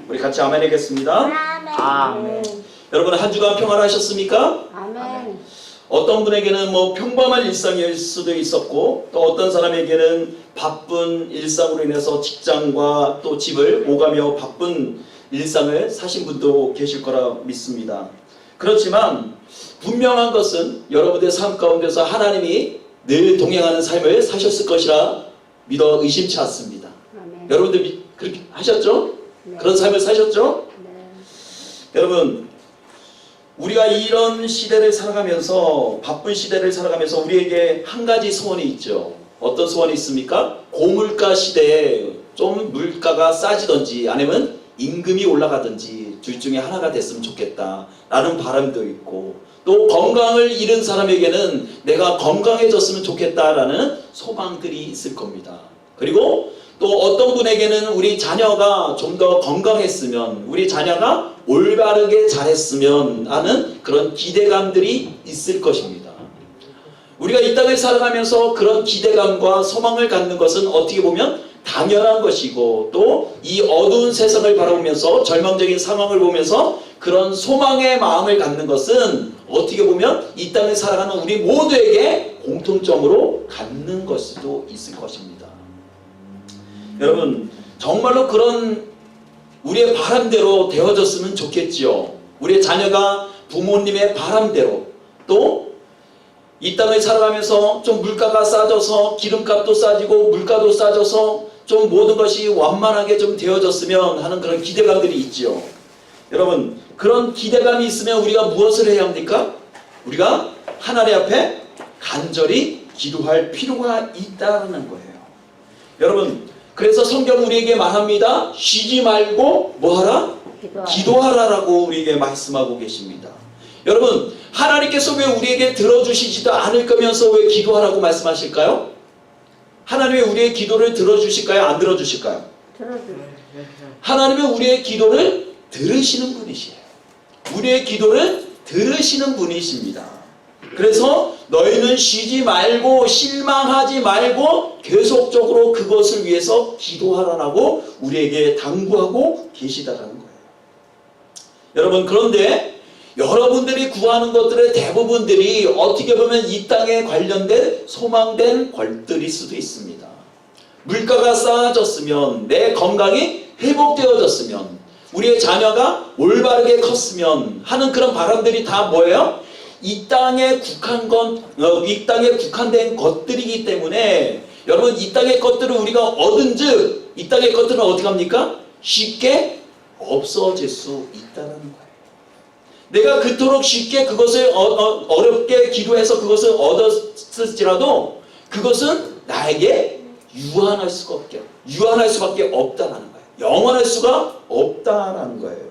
우리 같이 아멘 하겠습니다. 아멘. 여러분 한 주간 평안하셨습니까? 아멘. 어떤 분에게는 뭐 평범한 일상일 수도 있었고, 또 어떤 사람에게는 바쁜 일상으로 인해서 직장과 또 집을 오가며 바쁜 일상을 사신 분도 계실 거라 믿습니다. 그렇지만 분명한 것은 여러분의 삶 가운데서 하나님이 늘 동행하는 삶을 사셨을 것이라 믿어 의심치 않습니다. 아멘. 여러분들 그렇게 하셨죠? 네. 그런 삶을 사셨죠? 네. 여러분, 우리가 이런 시대를 살아가면서, 바쁜 시대를 살아가면서 우리에게 한 가지 소원이 있죠. 어떤 소원이 있습니까? 고물가 시대에 좀 물가가 싸지든지 아니면 임금이 올라가든지 둘 중에 하나가 됐으면 좋겠다 라는 바람도 있고, 또 건강을 잃은 사람에게는 내가 건강해졌으면 좋겠다라는 소망들이 있을 겁니다. 그리고 또 어떤 분에게는 우리 자녀가 좀 더 건강했으면, 우리 자녀가 올바르게 잘했으면 하는 그런 기대감들이 있을 것입니다. 우리가 이 땅을 살아가면서 그런 기대감과 소망을 갖는 것은 어떻게 보면 당연한 것이고, 또 이 어두운 세상을 바라보면서 절망적인 상황을 보면서 그런 소망의 마음을 갖는 것은 어떻게 보면 이 땅을 살아가는 우리 모두에게 공통점으로 갖는 것일 수도 있을 것입니다. 여러분, 정말로 그런 우리의 바람대로 되어졌으면 좋겠지요. 우리의 자녀가 부모님의 바람대로, 또 이 땅을 살아가면서 좀 물가가 싸져서 기름값도 싸지고 물가도 싸져서 좀 모든 것이 완만하게 좀 되어졌으면 하는 그런 기대감들이 있지요. 여러분, 그런 기대감이 있으면 우리가 무엇을 해야 합니까? 우리가 하나님 앞에 간절히 기도할 필요가 있다는 거예요. 여러분, 그래서 성경 우리에게 말합니다. 쉬지 말고 뭐하라? 기도하라라고 우리에게 말씀하고 계십니다. 여러분, 하나님께서 왜 우리에게 들어주시지도 않을 거면서 왜 기도하라고 말씀하실까요? 하나님이 우리의 기도를 들어주실까요? 안 들어주실까요? 하나님은 우리의 기도를 들으시는 분이시에요. 우리의 기도를 들으시는 분이십니다. 그래서 너희는 쉬지 말고 실망하지 말고 계속적으로 그것을 위해서 기도하라고 우리에게 당부하고 계시다라는 거예요. 여러분, 그런데 여러분들이 구하는 것들의 대부분들이 어떻게 보면 이 땅에 관련된 소망된 것들일 수도 있습니다. 물가가 싸졌으면, 내 건강이 회복되어졌으면, 우리의 자녀가 올바르게 컸으면 하는 그런 바람들이 다 뭐예요? 이 땅에 국한된 것들이기 때문에, 여러분, 이 땅의 것들을 우리가 얻은즉 이 땅의 것들은 어떻게 합니까? 쉽게 없어질 수 있다는 거예요. 내가 그토록 쉽게 그것을 어렵게 기도해서 그것을 얻었을지라도 그것은 나에게 유한할 수밖에 없다는 거예요. 영원할 수가 없다는 거예요.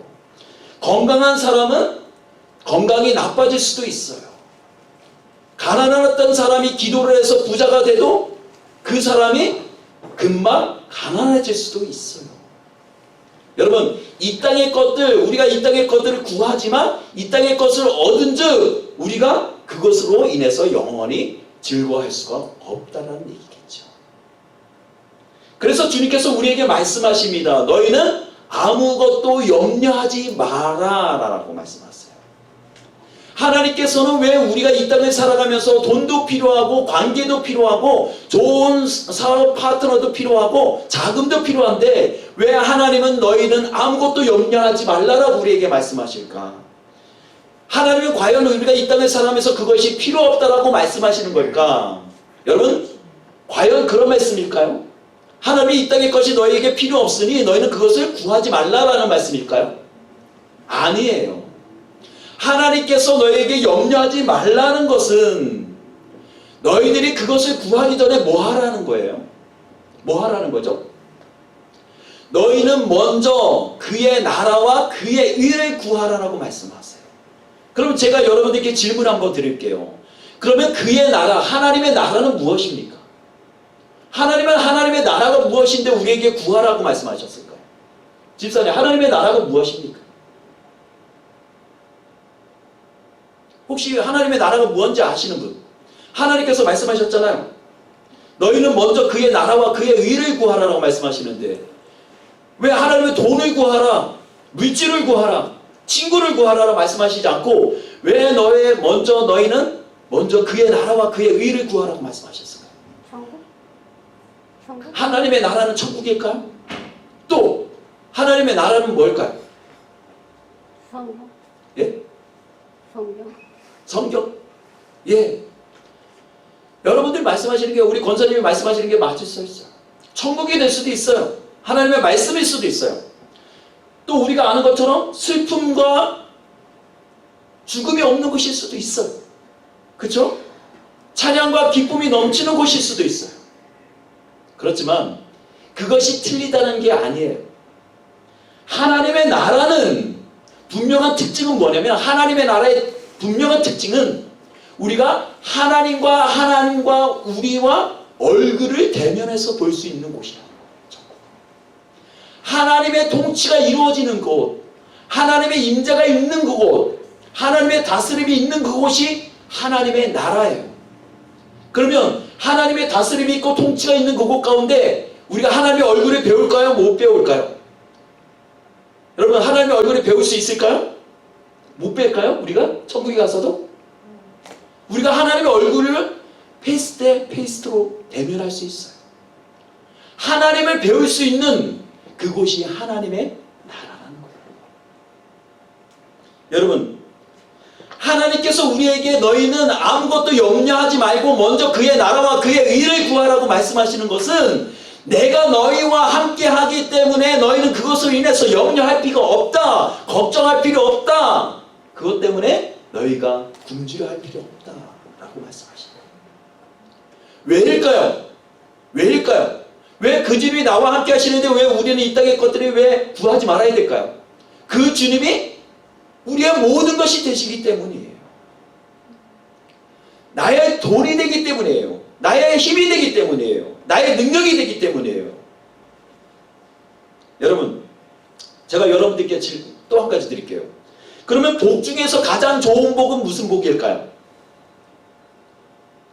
건강한 사람은 건강이 나빠질 수도 있어요. 가난한 사람이 기도를 해서 부자가 돼도 그 사람이 금방 가난해질 수도 있어요. 여러분, 이 땅의 것들, 우리가 이 땅의 것들을 구하지만 이 땅의 것을 얻은즉 우리가 그것으로 인해서 영원히 즐거워할 수가 없다는 얘기겠죠. 그래서 주님께서 우리에게 말씀하십니다. 너희는 아무것도 염려하지 마라 라고 말씀하세요. 하나님께서는 왜 우리가 이 땅을 살아가면서 돈도 필요하고 관계도 필요하고 좋은 사업 파트너도 필요하고 자금도 필요한데 왜 하나님은 너희는 아무것도 염려하지 말라라고 우리에게 말씀하실까? 하나님은 과연 우리가 이 땅을 살아가면서 그것이 필요 없다라고 말씀하시는 걸까? 여러분, 과연 그런 말씀일까요? 하나님이 이 땅의 것이 너희에게 필요 없으니 너희는 그것을 구하지 말라라는 말씀일까요? 아니에요. 하나님께서 너희에게 염려하지 말라는 것은 너희들이 그것을 구하기 전에 뭐 하라는 거예요? 뭐 하라는 거죠? 너희는 먼저 그의 나라와 그의 의를 구하라라고 말씀하세요. 그럼 제가 여러분들께 질문 한번 드릴게요. 그러면 그의 나라, 하나님의 나라는 무엇입니까? 하나님의 나라가 무엇인데 우리에게 구하라고 말씀하셨을까요? 집사님, 하나님의 나라가 무엇입니까? 혹시 하나님의 나라가 무엇인지 아시는 분? 하나님께서 말씀하셨잖아요. 너희는 먼저 그의 나라와 그의 의를 구하라라고 말씀하시는데 왜 하나님의 돈을 구하라, 물질을 구하라, 친구를 구하라라 말씀하시지 않고 왜 너희는 먼저 그의 나라와 그의 의를 구하라고 말씀하셨어요? 천국? 천국? 하나님의 나라는 천국일까요? 또 하나님의 나라는 뭘까요? 성경? 예? 성경? 성경? 예. 여러분들 말씀하시는 게, 우리 권사님이 말씀하시는 게 맞을 수 있어요. 천국이 될 수도 있어요. 하나님의 말씀일 수도 있어요. 또 우리가 아는 것처럼 슬픔과 죽음이 없는 곳일 수도 있어요. 그렇죠? 찬양과 기쁨이 넘치는 곳일 수도 있어요. 그렇지만 그것이 틀리다는 게 아니에요. 하나님의 나라는 분명한 특징은 뭐냐면, 하나님의 나라의 분명한 특징은 우리가 하나님과 우리와 얼굴을 대면해서 볼 수 있는 곳이다. 하나님의 통치가 이루어지는 곳, 하나님의 임재가 있는 그곳, 하나님의 다스림이 있는 그곳이 하나님의 나라예요. 그러면 하나님의 다스림이 있고 통치가 있는 그곳 가운데 우리가 하나님의 얼굴을 배울까요? 못 배울까요? 여러분, 하나님의 얼굴을 배울 수 있을까요? 못 배울까요? 우리가? 천국에 가서도? 우리가 하나님의 얼굴을 페이스 대 페이스로 대면할 수 있어요. 하나님을 배울 수 있는 그곳이 하나님의 나라라는 거예요. 여러분, 하나님께서 우리에게 너희는 아무것도 염려하지 말고 먼저 그의 나라와 그의 의를 구하라고 말씀하시는 것은, 내가 너희와 함께 하기 때문에 너희는 그것으로 인해서 염려할 필요가 없다, 걱정할 필요 없다, 그것 때문에 너희가 굶주려할 필요 없다라고 말씀하십니다. 왜일까요? 왜일까요? 왜 그 주님이 나와 함께 하시는데 왜 우리는 이 땅의 것들이 왜 구하지 말아야 될까요? 그 주님이 우리의 모든 것이 되시기 때문이에요. 나의 돈이 되기 때문이에요. 나의 힘이 되기 때문이에요. 나의 능력이 되기 때문이에요. 여러분, 제가 여러분들께 또 한 가지 드릴게요. 그러면 복 중에서 가장 좋은 복은 무슨 복일까요?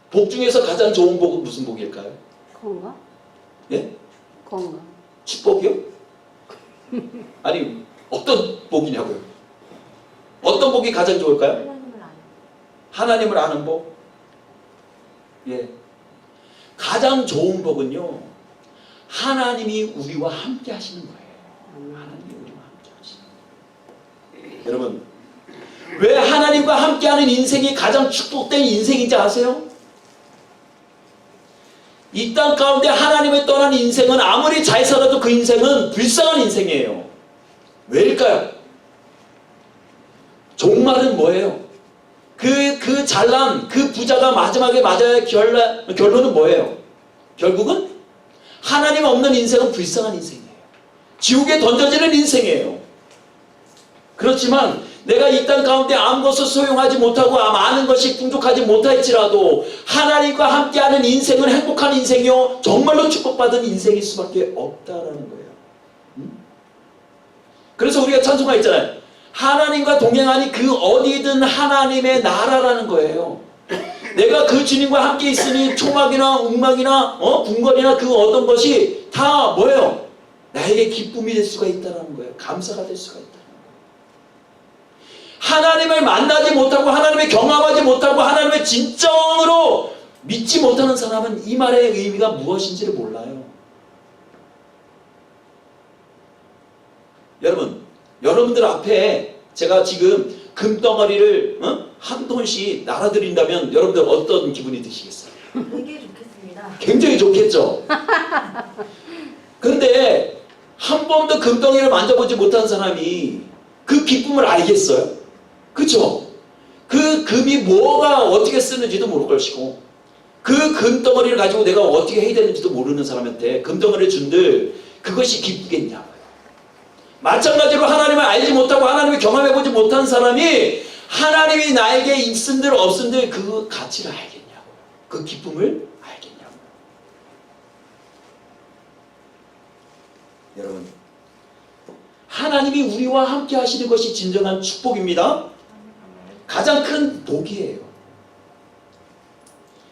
복 중에서 가장 좋은 복은 무슨 복일까요? 건강? 예? 건강. 축복이요? 아니, 어떤 복이냐고요? 어떤 복이 가장 좋을까요? 하나님을 아는. 하나님을 아는 복? 예. 가장 좋은 복은요, 하나님이 우리와 함께 하시는 거예요. 하나님이 우리와 함께 하시는 거예요. 여러분, 왜 하나님과 함께하는 인생이 가장 축복된 인생인지 아세요? 이 땅 가운데 하나님을 떠난 인생은 아무리 잘 살아도 그 인생은 불쌍한 인생이에요. 왜일까요? 종말은 뭐예요? 그 잘난 그 부자가 마지막에 맞아야 결론은 뭐예요? 결국은 하나님 없는 인생은 불쌍한 인생이에요. 지옥에 던져지는 인생이에요. 그렇지만 내가 이 땅 가운데 아무것을 소용하지 못하고 많은 것이 풍족하지 못할지라도 하나님과 함께하는 인생은 행복한 인생이요, 정말로 축복받은 인생일 수밖에 없다라는 거예요. 그래서 우리가 찬송가 있잖아요. 하나님과 동행하니 그 어디든 하나님의 나라라는 거예요. 내가 그 주님과 함께 있으니 초막이나 웅막이나 궁궐이나 그 어떤 것이 다 뭐예요? 나에게 기쁨이 될 수가 있다는 거예요. 감사가 될 수가 있다. 하나님을 만나지 못하고 하나님을 경험하지 못하고 하나님을 진정으로 믿지 못하는 사람은 이 말의 의미가 무엇인지를 몰라요. 여러분들 앞에 제가 지금 금덩어리를 한 돈씩 날아드린다면 여러분들 어떤 기분이 드시겠어요? 되게 좋겠습니다. 굉장히 좋겠죠? 그런데 한 번도 금덩이를 만져보지 못한 사람이 그 기쁨을 알겠어요? 그렇죠? 그 금이 뭐가 어떻게 쓰는지도 모를 것이고 그 금덩어리를 가지고 내가 어떻게 해야 되는지도 모르는 사람한테 금덩어리를 준들 그것이 기쁘겠냐고요. 마찬가지로 하나님을 알지 못하고 하나님을 경험해보지 못한 사람이 하나님이 나에게 있은들 없은들 그 가치를 알겠냐고요. 그 기쁨을 알겠냐고요. 여러분, 하나님이 우리와 함께 하시는 것이 진정한 축복입니다. 가장 큰 복이에요.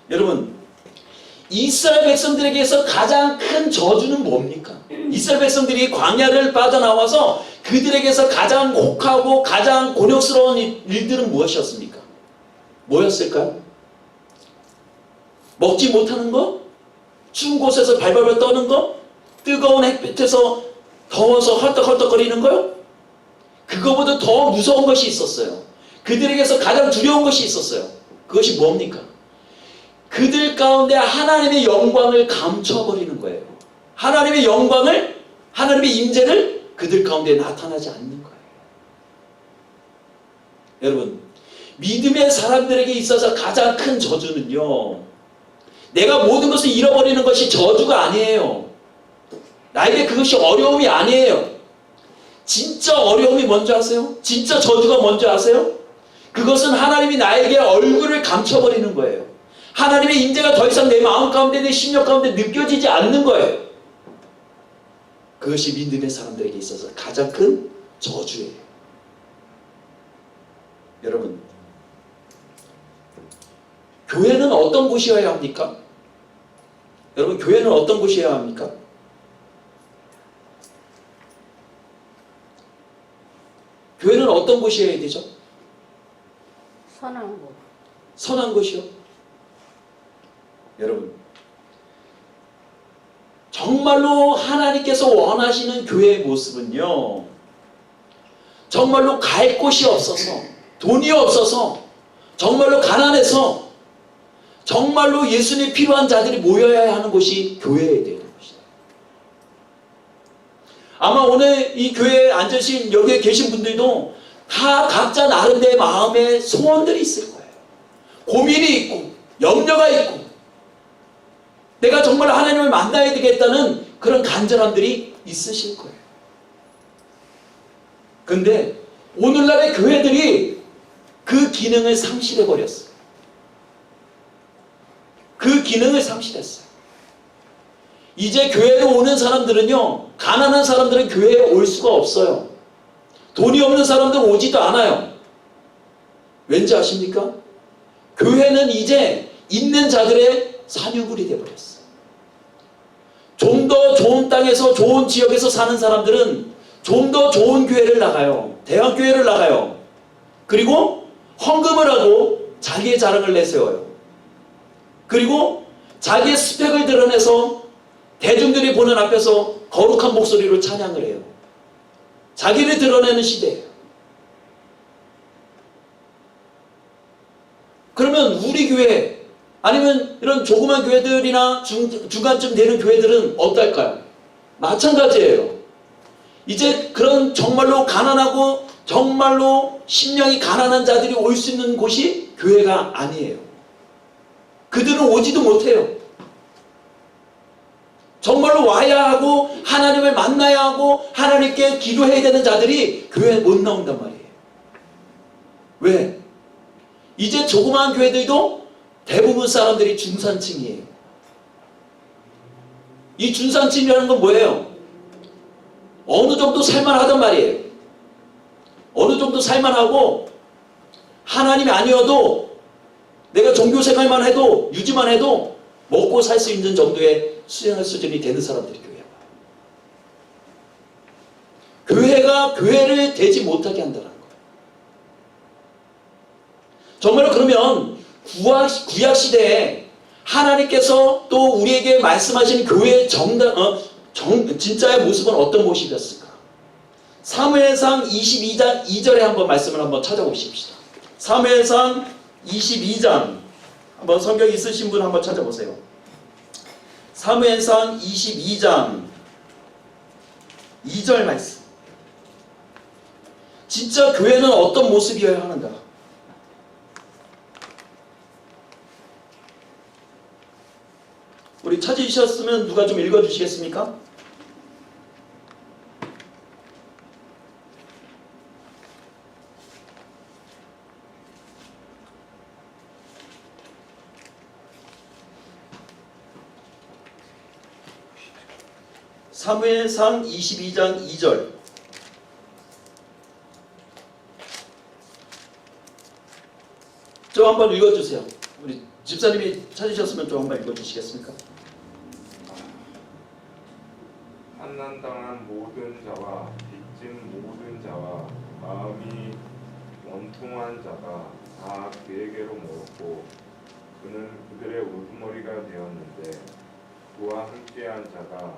여러분, 이스라엘 백성들에게서 가장 큰 저주는 뭡니까? 이스라엘 백성들이 광야를 빠져나와서 그들에게서 가장 혹하고 가장 곤욕스러운 일들은 무엇이었습니까? 뭐였을까요? 먹지 못하는 거? 추운 곳에서 발발발 떠는 거? 뜨거운 햇빛에서 더워서 헐떡헐떡거리는 거요? 그거보다 더 무서운 것이 있었어요. 그들에게서 가장 두려운 것이 있었어요. 그것이 뭡니까? 그들 가운데 하나님의 영광을 감춰버리는 거예요. 하나님의 영광을, 하나님의 임재를 그들 가운데 나타나지 않는 거예요. 여러분, 믿음의 사람들에게 있어서 가장 큰 저주는요, 내가 모든 것을 잃어버리는 것이 저주가 아니에요. 나에게 그것이 어려움이 아니에요. 진짜 어려움이 뭔지 아세요? 진짜 저주가 뭔지 아세요? 그것은 하나님이 나에게 얼굴을 감춰버리는 거예요. 하나님의 임재가 더 이상 내 마음 가운데, 내 심령 가운데 느껴지지 않는 거예요. 그것이 믿음의 사람들에게 있어서 가장 큰 저주예요. 여러분, 교회는 어떤 곳이어야 합니까? 여러분, 교회는 어떤 곳이어야 합니까? 교회는 어떤 곳이어야 되죠? 선한 곳. 선한 곳이요? 여러분, 정말로 하나님께서 원하시는 교회의 모습은요, 정말로 갈 곳이 없어서, 돈이 없어서, 정말로 가난해서, 정말로 예수님 필요한 자들이 모여야 하는 곳이 교회에 되는 것이다. 아마 오늘 이 교회에 앉으신 여기에 계신 분들도 다 각자 나름대로의 마음에 소원들이 있을 거예요. 고민이 있고 염려가 있고 내가 정말 하나님을 만나야 되겠다는 그런 간절함들이 있으실 거예요. 근데 오늘날의 교회들이 그 기능을 상실해 버렸어요. 그 기능을 상실했어요. 이제 교회에 오는 사람들은요, 가난한 사람들은 교회에 올 수가 없어요. 돈이 없는 사람들은 오지도 않아요. 왠지 아십니까? 교회는 이제 있는 자들의 산유물이 되어버렸어요. 좀 더 좋은 땅에서 좋은 지역에서 사는 사람들은 좀 더 좋은 교회를 나가요. 대학교회를 나가요. 그리고 헌금을 하고 자기의 자랑을 내세워요. 그리고 자기의 스펙을 드러내서 대중들이 보는 앞에서 거룩한 목소리로 찬양을 해요. 자기를 드러내는 시대예요. 그러면 우리 교회 아니면 이런 조그만 교회들이나 중간쯤 되는 교회들은 어떨까요? 마찬가지예요. 이제 그런 정말로 가난하고 정말로 심령이 가난한 자들이 올 수 있는 곳이 교회가 아니에요. 그들은 오지도 못해요. 정말로 와야 하고 하나님을 만나야 하고 하나님께 기도해야 되는 자들이 교회에 못 나온단 말이에요. 왜? 이제 조그마한 교회들도 대부분 사람들이 중산층이에요. 이 중산층이라는 건 뭐예요? 어느 정도 살만하단 말이에요. 어느 정도 살만하고 하나님이 아니어도 내가 종교생활만 해도 유지만 해도 먹고 살 수 있는 정도의 수행할 수준이 되는 사람들이 교회가 교회를 되지 못하게 한다는 거예요. 정말로 그러면 구약 시대에 하나님께서 또 우리에게 말씀하신 교회의 진짜의 모습은 어떤 모습이었을까? 사무엘상 22장 2절에 한번 말씀을 한번 찾아보십시다. 사무엘상 22장 한번 성경 있으신 분 한번 찾아보세요. 사무엘상 22장 2절 말씀. 진짜 교회는 어떤 모습이어야 하는가? 우리 찾으셨으면 누가 좀 읽어주시겠습니까? 사무엘상 22장 2절. 좀 한번 읽어주세요. 우리 집사님이 찾으셨으면 좀 한번 읽어주시겠습니까? 환난당한 모든 자와 빚진 모든 자와 마음이 원통한 자가 다 그에게로 모였고 그는 그들의 우두머리가 되었는데 그와 함께한 자가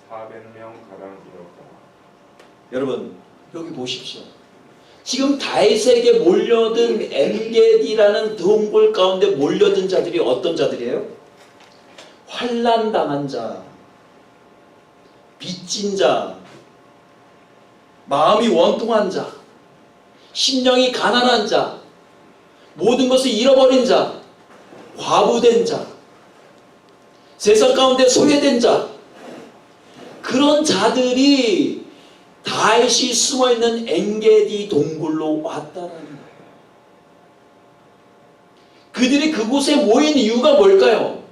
400명 가량이었다. 여러분 여기 보십시오. 지금 다윗에게 몰려든 엔게디라는 동굴 가운데 몰려든 자들이 어떤 자들이에요? 환난 당한 자, 빚진 자, 마음이 원통한 자, 심령이 가난한 자, 모든 것을 잃어버린 자, 과부된 자, 세상 가운데 소외된 자, 그런 자들이 다윗이 숨어있는 엔게디 동굴로 왔다는 거예요. 그들이 그곳에 모인 이유가 뭘까요?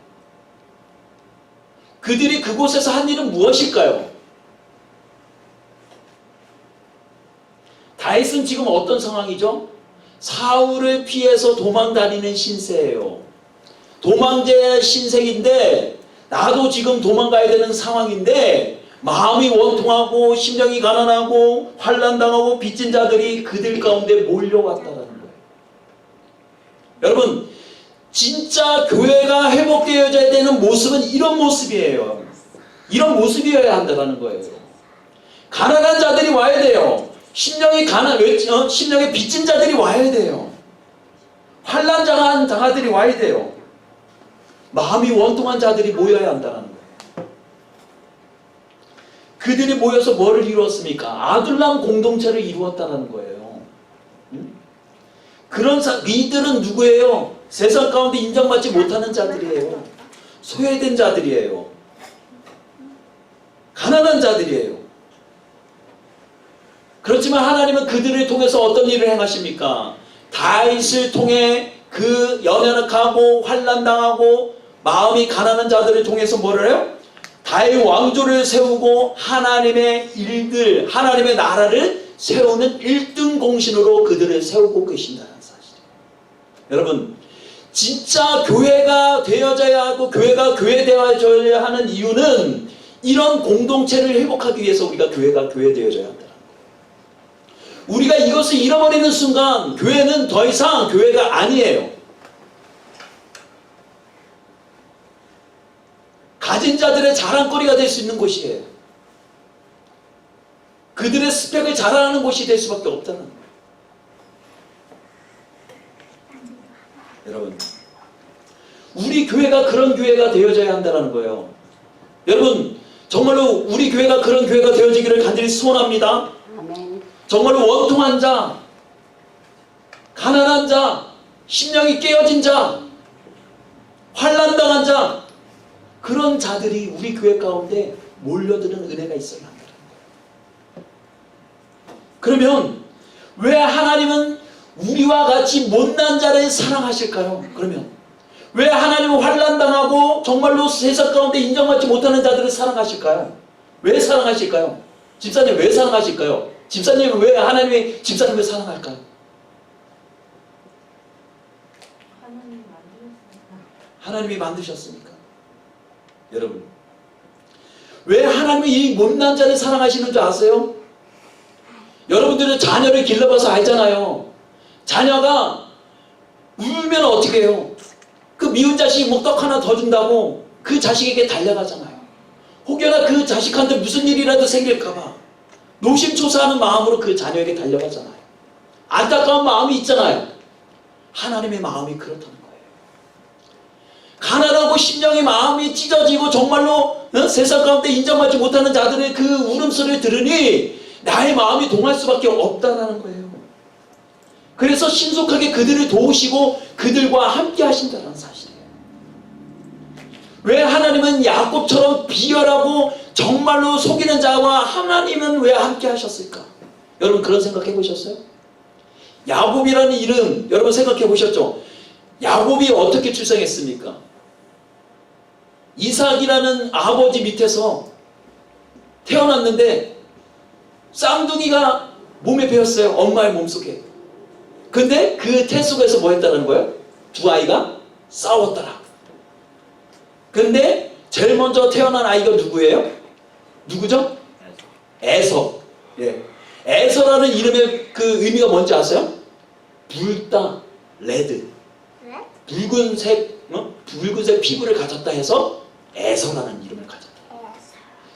그들이 그곳에서 한 일은 무엇일까요? 다윗은 지금 어떤 상황이죠? 사울을 피해서 도망다니는 신세예요. 도망자 신세인데 나도 지금 도망가야 되는 상황인데 마음이 원통하고 심령이 가난하고 환난당하고 빚진 자들이 그들 가운데 몰려왔다는 거예요. 여러분 진짜 교회가 회복되어야 되는 모습은 이런 모습이에요. 이런 모습이어야 한다는 거예요. 가난한 자들이 와야 돼요. 심령이 심령에 빚진 자들이 와야 돼요. 환난당한 자들이 와야 돼요. 마음이 원통한 자들이 모여야 한다는 거예요. 그들이 모여서 뭐를 이루었습니까? 아둘람 공동체를 이루었다는 거예요. 그런 이들은 누구예요? 세상 가운데 인정받지 못하는 자들이에요. 소외된 자들이에요. 가난한 자들이에요. 그렇지만 하나님은 그들을 통해서 어떤 일을 행하십니까? 다윗을 통해 그 연약하고 환난당하고 마음이 가난한 자들을 통해서 뭐를 해요? 다윗 왕조를 세우고 하나님의 일들, 하나님의 나라를 세우는 1등 공신으로 그들을 세우고 계신다는 사실이에요. 여러분, 진짜 교회가 되어져야 하고 교회가 교회되어져야 하는 이유는 이런 공동체를 회복하기 위해서 우리가 교회가 교회되어져야 한다는 거예요. 우리가 이것을 잃어버리는 순간 교회는 더 이상 교회가 아니에요. 가진 자들의 자랑거리가 될 수 있는 곳이에요. 그들의 스펙을 자랑하는 곳이 될 수밖에 없다는 거예요. 여러분, 우리 교회가 그런 교회가 되어져야 한다는 거예요. 여러분, 정말로 우리 교회가 그런 교회가 되어지기를 간절히 소원합니다. 아멘. 정말로 원통한 자, 가난한 자, 심령이 깨어진 자, 환난당한 자, 그런 자들이 우리 교회 가운데 몰려드는 은혜가 있어야 한다는 거예요. 그러면 왜 하나님은 우리와 같이 못난 자를 사랑하실까요? 그러면 왜 하나님은 환난당하고 정말로 세상 가운데 인정받지 못하는 자들을 사랑하실까요? 왜 사랑하실까요? 집사님 왜 사랑하실까요? 집사님은 왜 하나님이 집사님을 사랑할까요? 하나님이 만드셨으니까. 여러분, 왜 하나님이 이 못난 자를 사랑하시는 줄 아세요? 여러분들은 자녀를 길러봐서 알잖아요. 자녀가 울면 어떻게 해요? 그 미운 자식이 뭐 떡 하나 더 준다고 그 자식에게 달려가잖아요. 혹여나 그 자식한테 무슨 일이라도 생길까봐 노심초사하는 마음으로 그 자녀에게 달려가잖아요. 안타까운 마음이 있잖아요. 하나님의 마음이 그렇다는 거예요. 가난하고 심령의 마음이 찢어지고 정말로 세상 가운데 인정받지 못하는 자들의 그 울음소리를 들으니 나의 마음이 동할 수밖에 없다는 거예요. 그래서 신속하게 그들을 도우시고 그들과 함께 하신다는 사실이에요. 왜 하나님은 야곱처럼 비열하고 정말로 속이는 자와 하나님은 왜 함께 하셨을까? 여러분 그런 생각 해보셨어요? 야곱이라는 이름 여러분 생각해 보셨죠? 야곱이 어떻게 출생했습니까? 이삭이라는 아버지 밑에서 태어났는데 쌍둥이가 몸에 배었어요. 엄마의 몸속에. 근데 그 태 속에서 뭐 했다는 거예요? 두 아이가 싸웠더라. 근데 제일 먼저 태어난 아이가 누구예요? 누구죠? 에서. 예. 에서라는 이름의 그 의미가 뭔지 아세요? 붉다, 레드. 붉은색 피부를 가졌다 해서 에서라는 이름을 가졌다.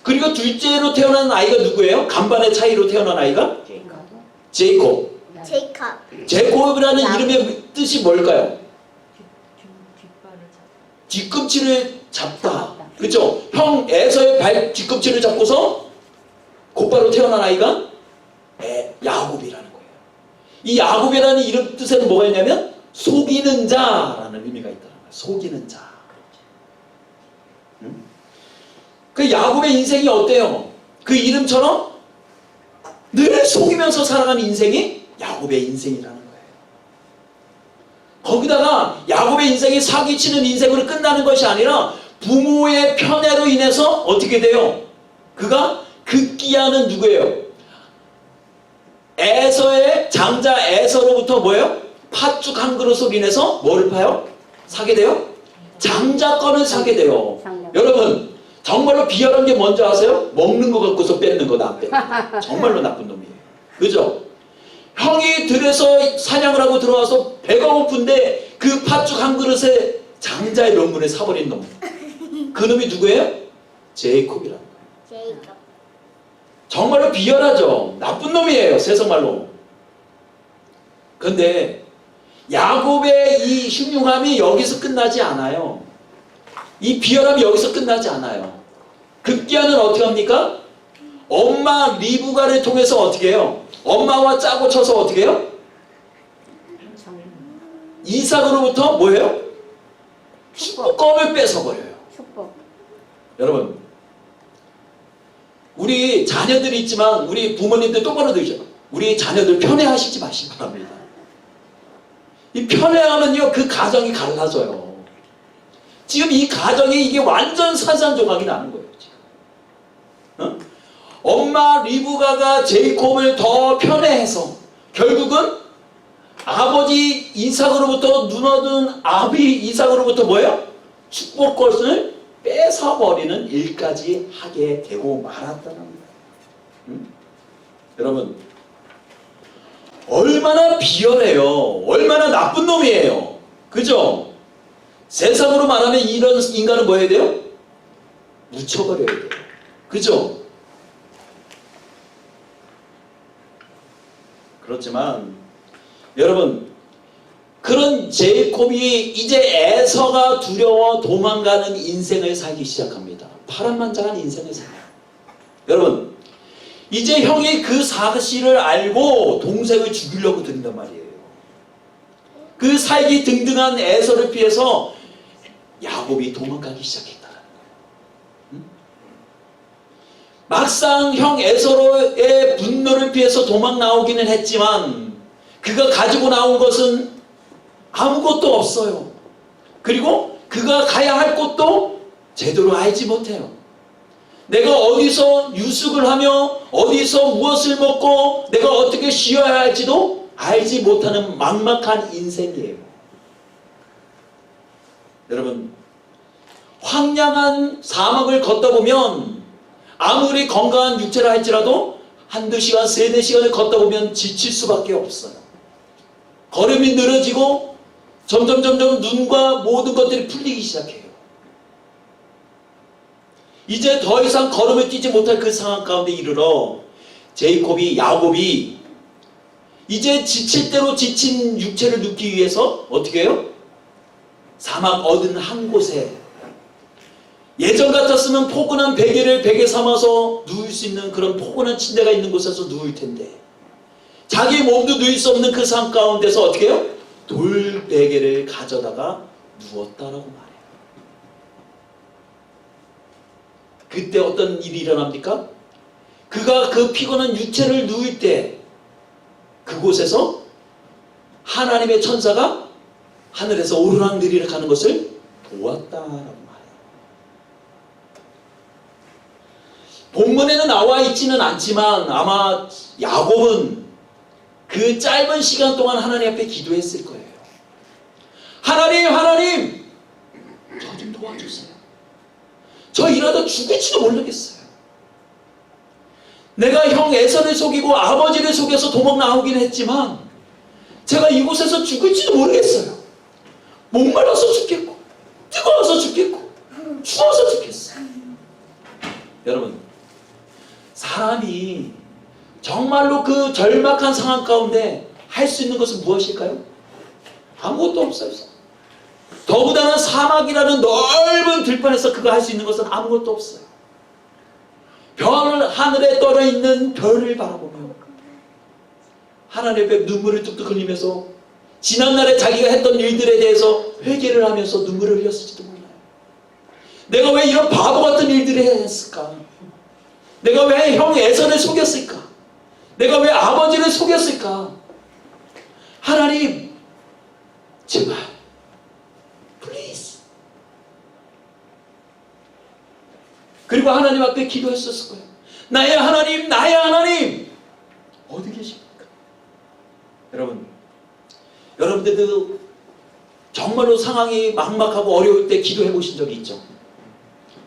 그리고 둘째로 태어난 아이가 누구예요? 간반의 차이로 태어난 아이가? 제이콥. 제이콥이라는 이름의 뜻이 뭘까요? 뒤꿈치를 잡다. 그죠? 형 에서의 뒤꿈치를 잡고서 곧바로 태어난 아이가 야곱이라는 거예요. 이 야곱이라는 이름 뜻에는 뭐가 있냐면 속이는 자라는 의미가 있다는 거예요. 속이는 자. 그 야곱의 인생이 어때요? 그 이름처럼 늘 속이면서 살아가는 인생이 야곱의 인생이라는 거예요. 거기다가 야곱의 인생이 사기치는 인생으로 끝나는 것이 아니라 부모의 편애로 인해서 어떻게 돼요? 그가 극기야는 누구예요? 에서의 장자 에서로부터 뭐예요? 팥죽 한 그릇으로 인해서 뭐를 파요? 사게 돼요? 장자권을 사게 돼요. 여러분 정말로 비열한 게 뭔지 아세요? 먹는 거 갖고서 뺏는 거 나 뺏는 거. 정말로 나쁜 놈이에요. 그죠? 형이 들에서 사냥을 하고 들어와서 배가 고픈데 그 팥죽 한 그릇에 장자의 명분을 사버린 놈. 그 놈이 누구예요? 제이콥이라는 거예요. 정말로 비열하죠. 나쁜 놈이에요. 세상말로. 근데 야곱의 이 흉흉함이 여기서 끝나지 않아요. 이 비열함이 여기서 끝나지 않아요. 극기야는 어떻게 합니까? 엄마 리브가를 통해서 어떻게 해요? 엄마와 짜고 쳐서 어떻게 해요? 이삭으로부터 뭐예요? 축복권을 뺏어버려요. 축복. 여러분 우리 자녀들이 있지만 우리 부모님들 똑바로 들으셔. 우리 자녀들 편애하시지 마시기 바랍니다. 이 편애하면요 그 가정이 갈라져요. 지금 이 가정에 이게 완전 산산조각이 나는 거예요. 지금. 어? 엄마 리브가가 제이콥을 더 편애해서 결국은 아버지 이삭으로부터 눈 얻은 아비 이삭으로부터 뭐예요? 축복권을 뺏어버리는 일까지 하게 되고 말았다는 거예요. 여러분 얼마나 비열해요. 얼마나 나쁜 놈이에요. 그죠? 세상으로 말하면 이런 인간은 뭐 해야 돼요? 묻혀버려야 돼요. 그죠? 그렇지만 여러분 그런 제이콥이 이제 에서가 두려워 도망가는 인생을 살기 시작합니다. 파란만장한 인생을 살아요. 여러분 이제 형이 그 사실을 알고 동생을 죽이려고 들인단 말이에요. 그 살기 등등한 에서를 피해서 야곱이 도망가기 시작했다는 거예요. 막상 형 에서의 분노를 피해서 도망 나오기는 했지만 그가 가지고 나온 것은 아무것도 없어요. 그리고 그가 가야 할 곳도 제대로 알지 못해요. 내가 어디서 유숙을 하며 어디서 무엇을 먹고 내가 어떻게 쉬어야 할지도 알지 못하는 막막한 인생이에요. 여러분 황량한 사막을 걷다 보면 아무리 건강한 육체라 할지라도 한두 시간, 세네 시간을 걷다 보면 지칠 수밖에 없어요. 걸음이 늘어지고 점점 눈과 모든 것들이 풀리기 시작해요. 이제 더 이상 걸음을 뛰지 못할 그 상황 가운데 이르러 야곱이 이제 지칠 대로 지친 육체를 눕기 위해서 어떻게 해요? 사막 어딘 한 곳에 예전 같았으면 포근한 베개를 베개 삼아서 누울 수 있는 그런 포근한 침대가 있는 곳에서 누울 텐데 자기 몸도 누울 수 없는 그 상황 가운데서 어떻게 해요? 돌 베개를 가져다가 누웠다라고 말해요. 그때 어떤 일이 일어납니까? 그가 그 피곤한 육체를 누울 때 그곳에서 하나님의 천사가 하늘에서 오르락내리락 하는 것을 보았다라고 말해요. 본문에는 나와 있지는 않지만 아마 야곱은 그 짧은 시간 동안 하나님 앞에 기도했을 거예요. 하나님 저 좀 도와주세요. 저 이러다 죽을지도 모르겠어요. 내가 형 에서를 속이고 아버지를 속여서 도망 나오긴 했지만 제가 이곳에서 죽을지도 모르겠어요. 목말라서 죽겠고 뜨거워서 죽겠고 추워서 죽겠어요. 여러분, 사람이 정말로 그 절박한 상황 가운데 할 수 있는 것은 무엇일까요? 아무것도 없어요. 더구나 사막이라는 넓은 들판에서 그가 할 수 있는 것은 아무것도 없어요. 하늘에 떨어 있는 별을 바라보며 하나님 앞에 눈물을 뚝뚝 흘리면서 지난날에 자기가 했던 일들에 대해서 회개를 하면서 눈물을 흘렸을지도 몰라요. 내가 왜 이런 바보 같은 일들을 해야 했을까? 내가 왜 형 에서를 속였을까? 내가 왜 아버지를 속였을까? 하나님, 제발, please. 그리고 하나님 앞에 기도했었을 거예요. 나의 하나님, 나의 하나님, 어디 계십니까? 여러분들도 정말로 상황이 막막하고 어려울 때 기도해 보신 적이 있죠?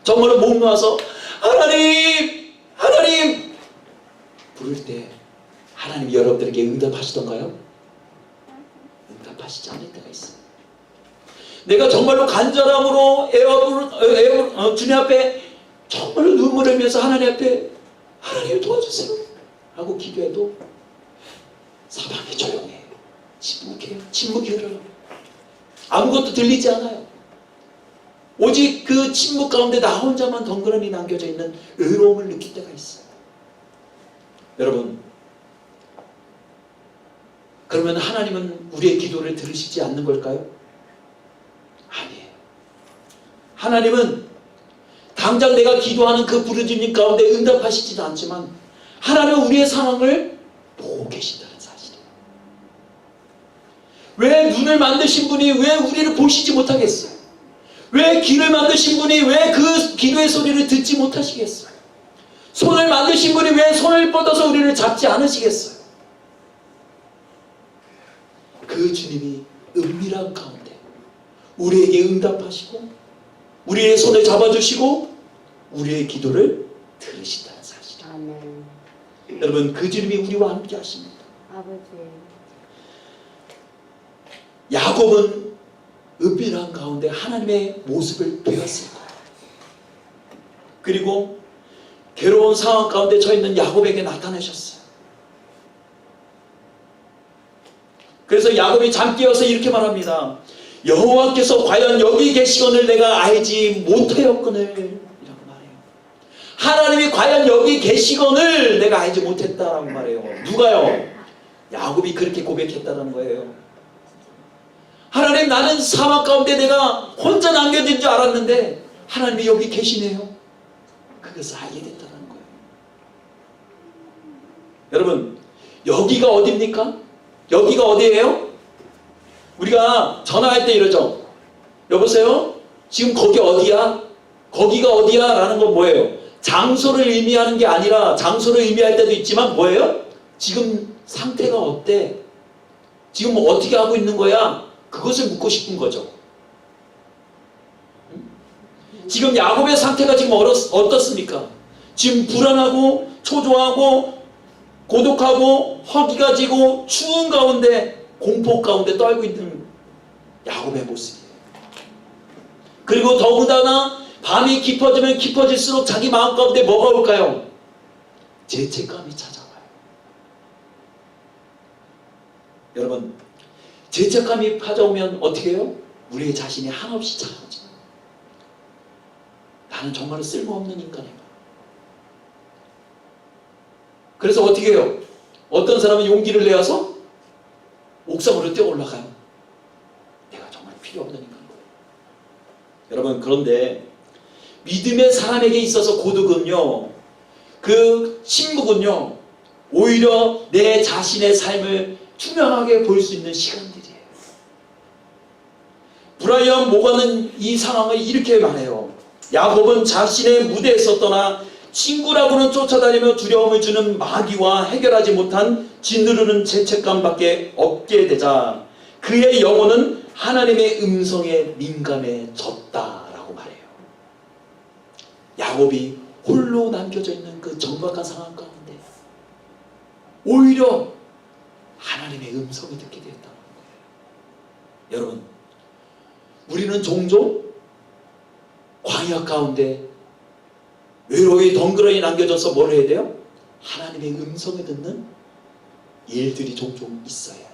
정말로 몸 놓아서 하나님, 하나님 부를 때 하나님이 여러분들에게 응답하시던가요? 응답하시지 않을 때가 있어요. 내가 정말로 간절함으로 주님 앞에 정말로 눈물을 흘리면서 하나님 앞에 하나님 도와주세요 하고 기도해도 사방이 조용해요. 침묵해요. 침묵이 흘러요. 아무것도 들리지 않아요. 오직 그 침묵 가운데 나 혼자만 덩그러니 남겨져 있는 외로움을 느낄 때가 있어요. 여러분, 그러면 하나님은 우리의 기도를 들으시지 않는 걸까요? 아니에요. 하나님은 당장 내가 기도하는 그 부르짖는 가운데 응답하시지도 않지만 하나님은 우리의 상황을 보고 계신다는 사실이에요. 왜 눈을 만드신 분이 왜 우리를 보시지 못하겠어요? 왜 귀를 만드신 분이 왜 그 기도의 소리를 듣지 못하시겠어요? 손을 만드신 분이 왜 손을 뻗어서 우리를 잡지 않으시겠어요? 그 주님이 은밀한 가운데 우리에게 응답하시고 우리의 손을 잡아주시고 우리의 기도를 들으신다는 사실이에요. 아멘. 여러분, 그 주님이 우리와 함께 하십니다. 아버지. 야곱은 은밀한 가운데 하나님의 모습을 배웠을 거예요. 그리고 괴로운 상황 가운데 처해 있는 야곱에게 나타나셨어요. 그래서 야곱이 잠깨어서 이렇게 말합니다. 여호와께서 과연 여기 계시거늘 내가 알지 못하였거늘 이라고 말해요. 하나님이 과연 여기 계시거늘 내가 알지 못했다라고 말해요. 누가요? 야곱이 그렇게 고백했다는 거예요. 하나님, 나는 사막 가운데 내가 혼자 남겨진 줄 알았는데 하나님이 여기 계시네요. 그것을 알게 됐다는 거예요. 여러분, 여기가 어디입니까? 여기가 어디예요? 우리가 전화할 때 이러죠. 여보세요? 지금 거기 어디야? 거기가 어디야? 라는 건 뭐예요? 장소를 의미하는 게 아니라 장소를 의미할 때도 있지만 뭐예요? 지금 상태가 어때? 지금 어떻게 하고 있는 거야? 그것을 묻고 싶은 거죠. 지금 야곱의 상태가 지금 어떻습니까? 지금 불안하고 초조하고 고독하고 허기가 지고 추운 가운데 공포 가운데 떨고 있는 야곱의 모습이에요. 그리고 더군다나 밤이 깊어지면 깊어질수록 자기 마음 가운데 뭐가 올까요? 죄책감이 찾아와요. 여러분, 죄책감이 찾아오면 어떻게 해요? 우리의 자신이 한없이 차가워져요. 나는 정말 쓸모없는 인간이야. 그래서 어떻게 해요? 어떤 사람은 용기를 내어서 옥상으로 뛰어 올라가요. 내가 정말 필요 없는 인간이야. 여러분, 그런데 믿음의 사람에게 있어서 고독은요, 그 침묵은요, 오히려 내 자신의 삶을 투명하게 볼 수 있는 시간들이에요. 브라이언 모가는 이 상황을 이렇게 말해요. 야곱은 자신의 무대에서 떠나 친구라고는 쫓아다니며 두려움을 주는 마귀와 해결하지 못한 짓누르는 죄책감밖에 없게 되자 그의 영혼은 하나님의 음성에 민감해졌다라고 말해요. 야곱이 홀로 남겨져 있는 그 정박한 상황 가운데 오히려 하나님의 음성을 듣게 되었다는 거예요. 여러분, 우리는 종종 광야 가운데 외로이 덩그러니 남겨져서 뭘 해야 돼요? 하나님의 음성을 듣는 일들이 종종 있어야 돼요.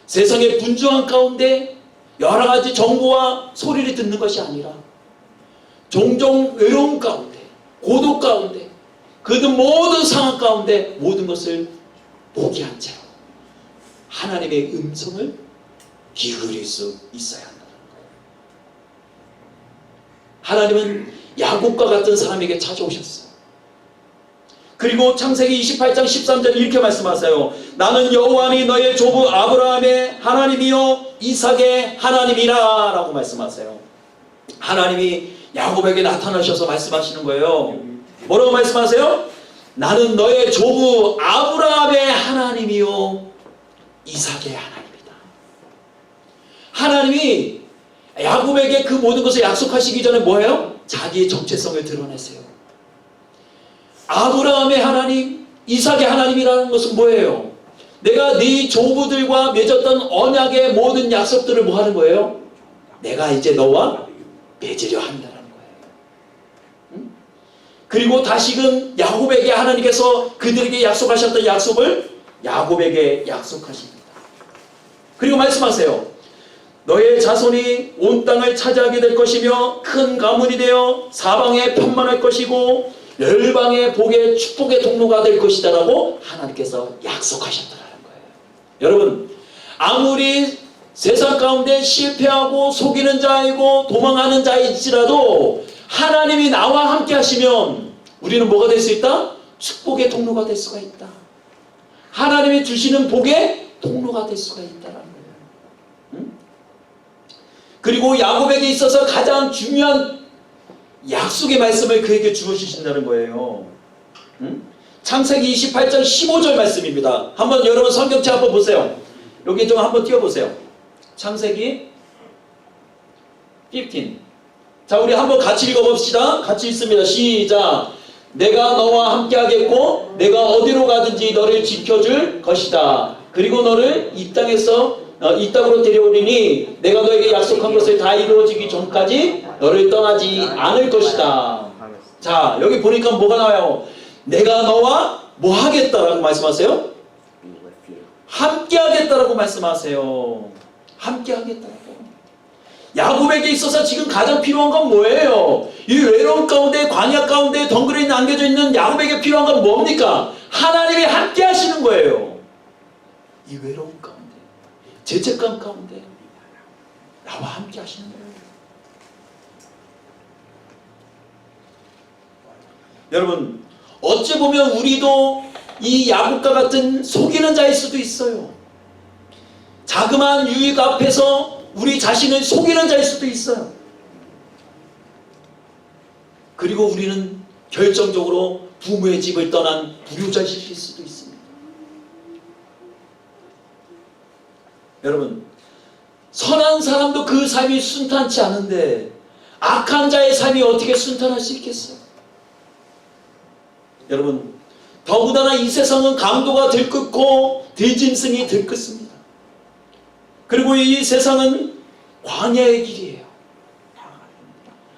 세상의 분주한 가운데 여러 가지 정보와 소리를 듣는 것이 아니라 종종 외로움 가운데, 고독 가운데, 그 모든 상황 가운데 모든 것을 포기한 채로 하나님의 음성을 기울일 수 있어야 한다는 거예요. 하나님은 야곱과 같은 사람에게 찾아오셨어요. 그리고 창세기 28장 13절 이렇게 말씀하세요. 나는 여호와니 너의 조부 아브라함의 하나님이요 이삭의 하나님이라 라고 말씀하세요. 하나님이 야곱에게 나타나셔서 말씀하시는 거예요. 뭐라고 말씀하세요? 나는 너의 조부 아브라함의 하나님이요 이삭의 하나님이다. 하나님이 야곱에게 그 모든 것을 약속하시기 전에 뭐예요? 자기의 정체성을 드러내세요. 아브라함의 하나님, 이삭의 하나님이라는 것은 뭐예요? 내가 네 조부들과 맺었던 언약의 모든 약속들을 뭐 하는 거예요? 내가 이제 너와 맺으려 한다는 거예요. 응? 그리고 다시금 야곱에게 하나님께서 그들에게 약속하셨던 약속을 야곱에게 약속하십니다. 그리고 말씀하세요. 너의 자손이 온 땅을 차지하게 될 것이며 큰 가문이 되어 사방에 편만할 것이고 열방의 복의 축복의 통로가 될 것이다 라고 하나님께서 약속하셨다는 거예요. 여러분, 아무리 세상 가운데 실패하고 속이는 자이고 도망하는 자일지라도 하나님이 나와 함께 하시면 우리는 뭐가 될 수 있다? 축복의 통로가 될 수가 있다. 하나님이 주시는 복의 통로가 될 수가 있다는 거예요. 응? 그리고 야곱에게 있어서 가장 중요한 약속의 말씀을 그에게 주어주신다는 거예요. 응? 창세기 28장 15절 말씀입니다. 한번 여러분 성경책 한번 보세요. 여기 좀 한번 띄워보세요. 창세기 15. 자, 우리 한번 같이 읽어봅시다. 같이 읽습니다. 시작. 내가 너와 함께 하겠고 내가 어디로 가든지 너를 지켜줄 것이다. 그리고 너를 이 땅으로 데려오리니 내가 너에게 약속한 것을 다 이루어지기 전까지 너를 떠나지 않을 것이다. 자, 여기 보니까 뭐가 나와요? 내가 너와 뭐 하겠다라고 말씀하세요? 함께 하겠다라고 말씀하세요. 함께 하겠다라고. 야곱에게 있어서 지금 가장 필요한 건 뭐예요? 이 외로움 가운데, 광야 가운데 덩그러니 남겨져 있는 야곱에게 필요한 건 뭡니까? 하나님이 함께 하시는 거예요. 이 외로움 가운데, 죄책감 가운데 나와 함께 하시는 거예요. 여러분, 어찌 보면 우리도 이 야곱과 같은 속이는 자일 수도 있어요. 자그마한 유익 앞에서 우리 자신을 속이는 자일 수도 있어요. 그리고 우리는 결정적으로 부모의 집을 떠난 불효자식일 수도 있습니다. 여러분, 선한 사람도 그 삶이 순탄치 않은데 악한 자의 삶이 어떻게 순탄할 수 있겠어요? 여러분, 더군다나 이 세상은 강도가 들끓고 들짐승이 들끓습니다. 그리고 이 세상은 광야의 길이에요.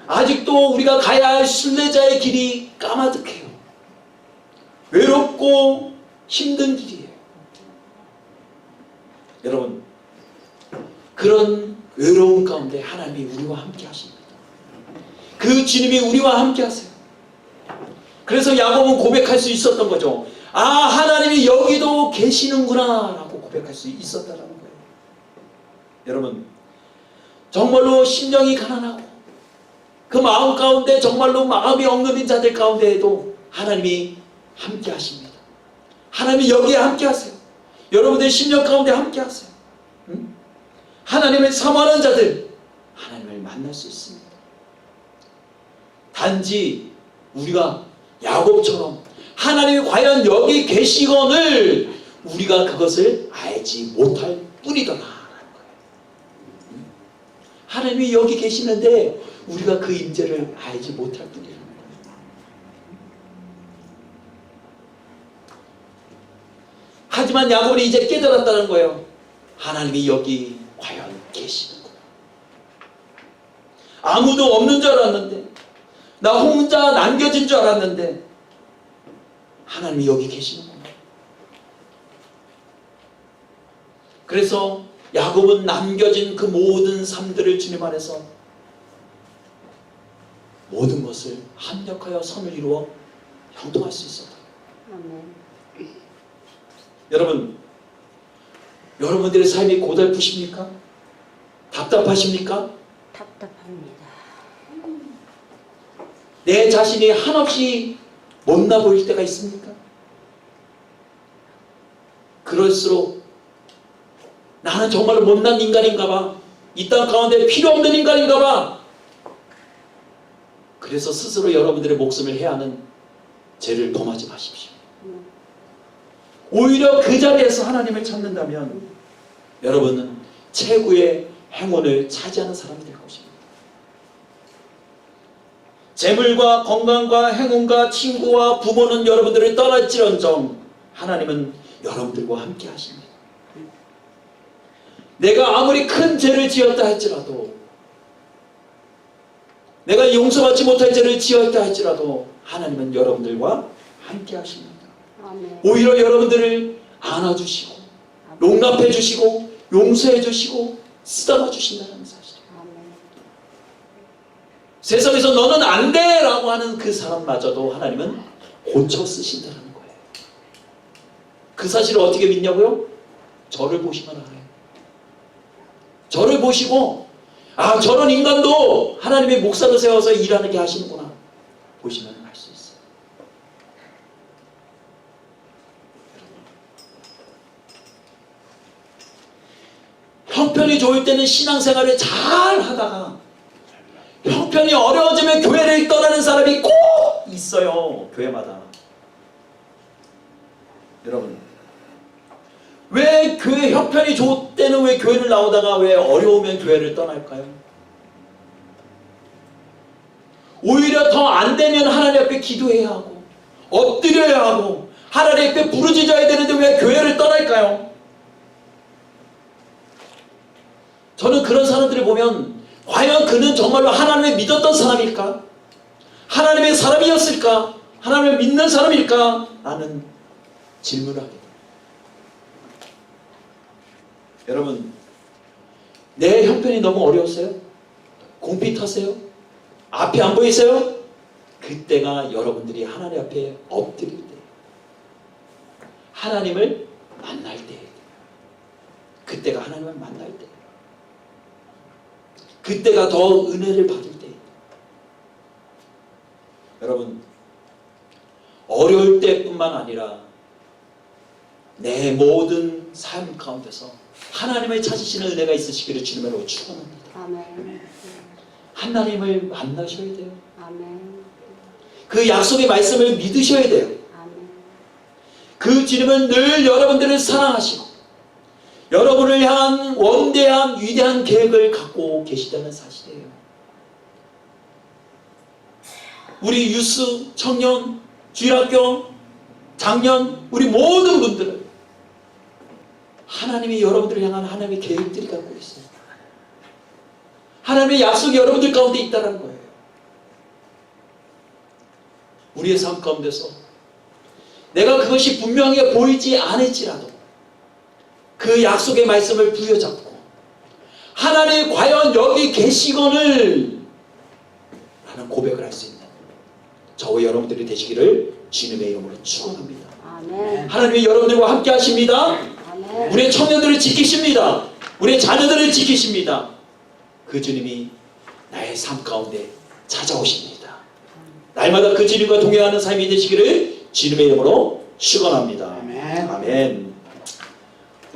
아직도 우리가 가야 할 순례자의 길이 까마득해요. 외롭고 힘든 길이에요. 여러분, 그런 외로움 가운데 하나님이 우리와 함께 하십니다. 그 주님이 우리와 함께 하세요. 그래서 야곱은 고백할 수 있었던 거죠. 아, 하나님이 여기도 계시는구나 라고 고백할 수 있었다는 거예요. 여러분, 정말로 심령이 가난하고 그 마음 가운데 정말로 마음이 엉금인 자들 가운데에도 하나님이 함께 하십니다. 하나님이 여기에 함께 하세요. 여러분들 심령 가운데 함께 하세요. 응? 하나님을 사모하는 자들 하나님을 만날 수 있습니다. 단지 우리가 야곱처럼 하나님이 과연 여기 계시건을 우리가 그것을 알지 못할 뿐이더라. 하나님이 여기 계시는데 우리가 그 임재를 알지 못할 뿐이라는 거예요. 하지만 야곱이 이제 깨달았다는 거예요. 하나님이 여기 과연 계시는구나. 아무도 없는 줄 알았는데, 나 혼자 남겨진 줄 알았는데 하나님이 여기 계시는구나. 그래서 야곱은 남겨진 그 모든 삶들을 주님 안에서 모든 것을 합력하여 선을 이루어 형통할 수 있었다. 아멘. 여러분, 여러분들의 삶이 고달프십니까? 답답하십니까? 답답합니다. 내 자신이 한없이 못나 보일 때가 있습니까? 그럴수록 나는 정말 못난 인간인가 봐. 이 땅 가운데 필요 없는 인간인가 봐. 그래서 스스로 여러분들의 목숨을 해하는 죄를 범하지 마십시오. 오히려 그 자리에서 하나님을 찾는다면 여러분은 최고의 행운을 차지하는 사람이 될 것입니다. 재물과 건강과 행운과 친구와 부모는 여러분들을 떠날지언정 하나님은 여러분들과 함께 하십니다. 내가 아무리 큰 죄를 지었다 할지라도, 내가 용서받지 못할 죄를 지었다 할지라도 하나님은 여러분들과 함께 하십니다. 아멘. 오히려 여러분들을 안아주시고 용납해 주시고 용서해 주시고 쓰다봐 주신다는 사실. 아멘. 세상에서 너는 안 돼! 라고 하는 그 사람마저도 하나님은 고쳐 쓰신다는 거예요. 그 사실을 어떻게 믿냐고요? 저를 보시면 알아요. 저를 보시고 아, 저런 인간도 하나님의 목사로 세워서 일하게 하시는구나 보시면 알 수 있어요. 형편이 좋을 때는 신앙생활을 잘 하다가 형편이 어려워지면 교회를 떠나는 사람이 꼭 있어요. 교회마다. 여러분, 왜 교회 형편이 좋을 때는 왜 교회를 나오다가 왜 어려우면 교회를 떠날까요? 오히려 더 안 되면 하나님 앞에 기도해야 하고 엎드려야 하고 하나님 앞에 부르짖어야 되는데 왜 교회를 떠날까요? 저는 그런 사람들을 보면 과연 그는 정말로 하나님을 믿었던 사람일까? 하나님의 사람이었을까? 하나님을 믿는 사람일까? 라는 질문을 하게 됩니다. 여러분, 내 형편이 너무 어려웠어요? 공피 타세요? 앞이 안 보이세요? 그때가 여러분들이 하나님 앞에 엎드릴 때, 하나님을 만날 때, 그때가 하나님을 만날 때, 그때가 더 은혜를 받을 때. 여러분, 어려울 때뿐만 아니라 내 모든 삶 가운데서 하나님을 찾으시는 은혜가 있으시기를 주님으로 축원합니다. 아멘. 하나님을 만나셔야 돼요. 아멘. 그 약속의 말씀을 믿으셔야 돼요. 아멘. 그 주님은 늘 여러분들을 사랑하시고 여러분을 향한 원대한 위대한 계획을 갖고 계시다는 사실이에요. 우리 유스, 청년, 주일학교, 장년, 우리 모든 분들은 하나님이 여러분들을 향한 하나님의 계획들이 갖고 있어요. 하나님의 약속이 여러분들 가운데 있다는 거예요. 우리의 삶 가운데서 내가 그것이 분명하게 보이지 않을지라도 그 약속의 말씀을 부여잡고 하나님 과연 여기 계시거늘 라는 고백을 할 수 있는 저와 여러분들이 되시기를 주님의 이름으로 축원합니다. 아멘. 하나님이 여러분들과 함께 하십니다. 아멘. 우리의 청년들을 지키십니다. 우리의 자녀들을 지키십니다. 그 주님이 나의 삶 가운데 찾아오십니다. 날마다 그 주님과 동행하는 삶이 되시기를 주님의 이름으로 축원합니다. 아멘.